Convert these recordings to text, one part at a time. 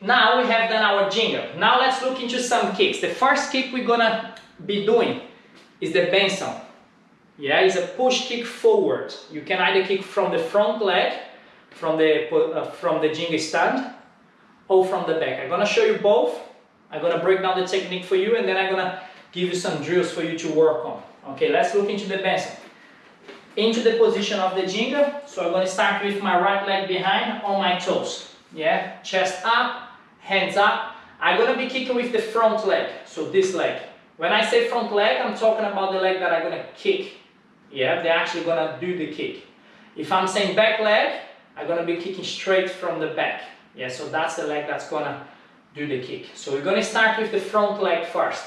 now we have done our ginga. Now let's look into some kicks. The first kick we're gonna be doing is the bênção. Yeah, it's a push kick forward. You can either kick from the front leg, from the ginga stand, or from the back. I'm gonna show you both. I'm gonna break down the technique for you, and then I'm gonna give you some drills for you to work on. Okay, let's look into the bênção. Into the position of the ginga. So I'm gonna start with my right leg behind on my toes. Yeah, chest up, hands up. I'm gonna be kicking with the front leg, so this leg. When I say front leg, I'm talking about the leg that I'm gonna kick. Yeah, they're actually gonna do the kick. If I'm saying back leg, I'm gonna be kicking straight from the back. Yeah, so that's the leg that's gonna do the kick. So we're gonna start with the front leg first.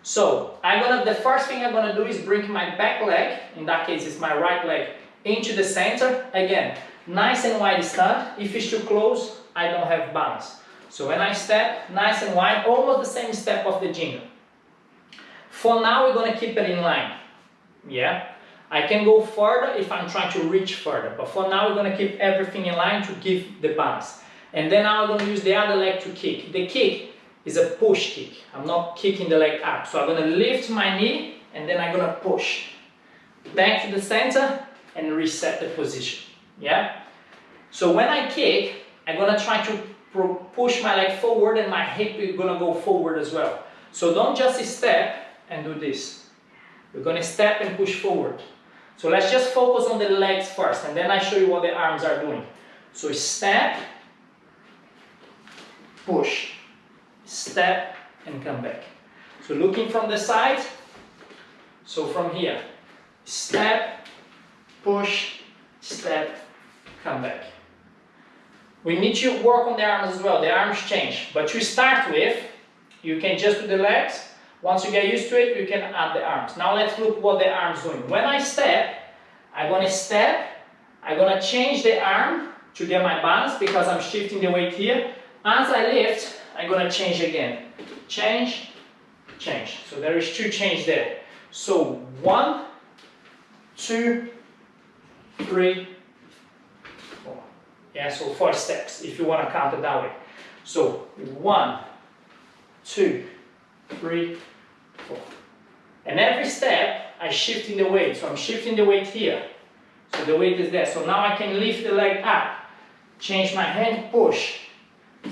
So the first thing I'm gonna do is bring my back leg, in that case it's my right leg, into the center. Again, nice and wide stand. If it's too close, I don't have balance. So when I step, nice and wide, almost the same step of the ginga. For now, we're gonna keep it in line. Yeah, I can go further if I'm trying to reach further, but for now, we're gonna keep everything in line to give the balance. And then now I'm gonna use the other leg to kick. The kick is a push kick. I'm not kicking the leg up. So I'm gonna lift my knee and then I'm gonna push back to the center and reset the position. Yeah? So when I kick, I'm gonna try to push my leg forward and my hip is gonna go forward as well. So don't just step and do this. We're gonna step and push forward. So let's just focus on the legs first and then I show you what the arms are doing. So step, push, step and come back. So looking from the side, so from here, step, push, step, come back. We need to work on the arms as well. The arms change, but to start with, you can just do the legs. Once you get used to it, you can add the arms. Now let's look what the arms doing. When I step, I'm gonna change the arm to get my balance because I'm shifting the weight here. As I lift, I'm gonna change again. Change, change. So there is two change there. So 1, 2, 3, 4. Yeah, so 4 steps if you want to count it that way. So 1, 2, 3, 4. And every step I shifting the weight. So I'm shifting the weight here. So the weight is there. So now I can lift the leg up, change my hand, push,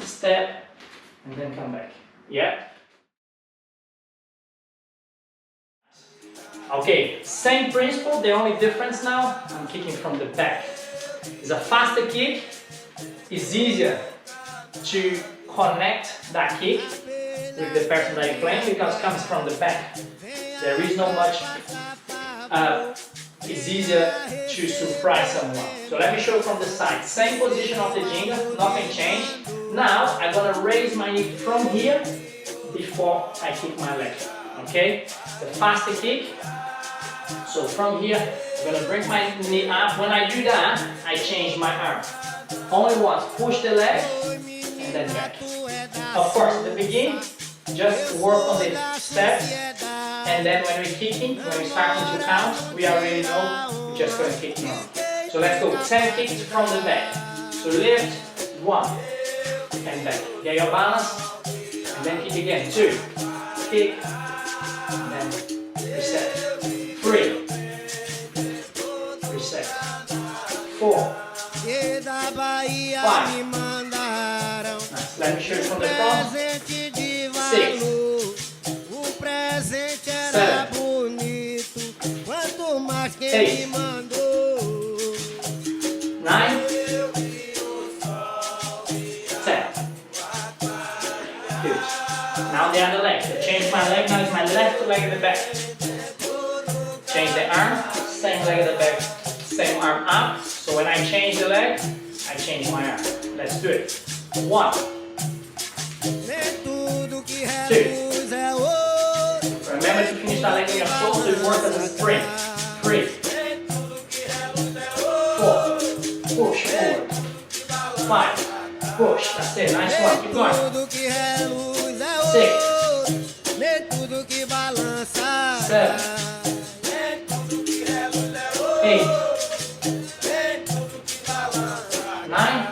step, and then come back. Yeah. Okay, same principle, the only difference now, I'm kicking from the back. It's a faster kick, it's easier to connect that kick with the person that you're playing because it comes from the back. There is no much, it's easier to surprise someone. So let me show you from the side. Same position of the ginga, nothing changed. Now I'm gonna raise my knee from here before I kick my leg. Okay? The faster kick. So from here, I'm gonna bring my knee up. When I do that, I change my arm. Only once, push the leg and then back. Of course, at the beginning, just work on the steps. And then when we're kicking, when we're starting to count, we already know we're just gonna kick now. So let's go, 10 kicks from the back. So lift, 1, and back. Get your balance, and then kick again. 2, kick, and then reset. 3, reset. 4, 5. Nice. Let me show you from the front. 6, 7, 8, 9, 10. Good. Now the other leg. So change my leg. Now it's my left leg at the back. Change the arm. Same leg at the back. Same arm up. So when I change the leg, I change my arm. Let's do it. 1, 2. Remember to finish that leg on your toe so it works as a spring. 3, 4, push forward. 5, push. That's it. Nice one. Keep going. 6, 7, 8, 9,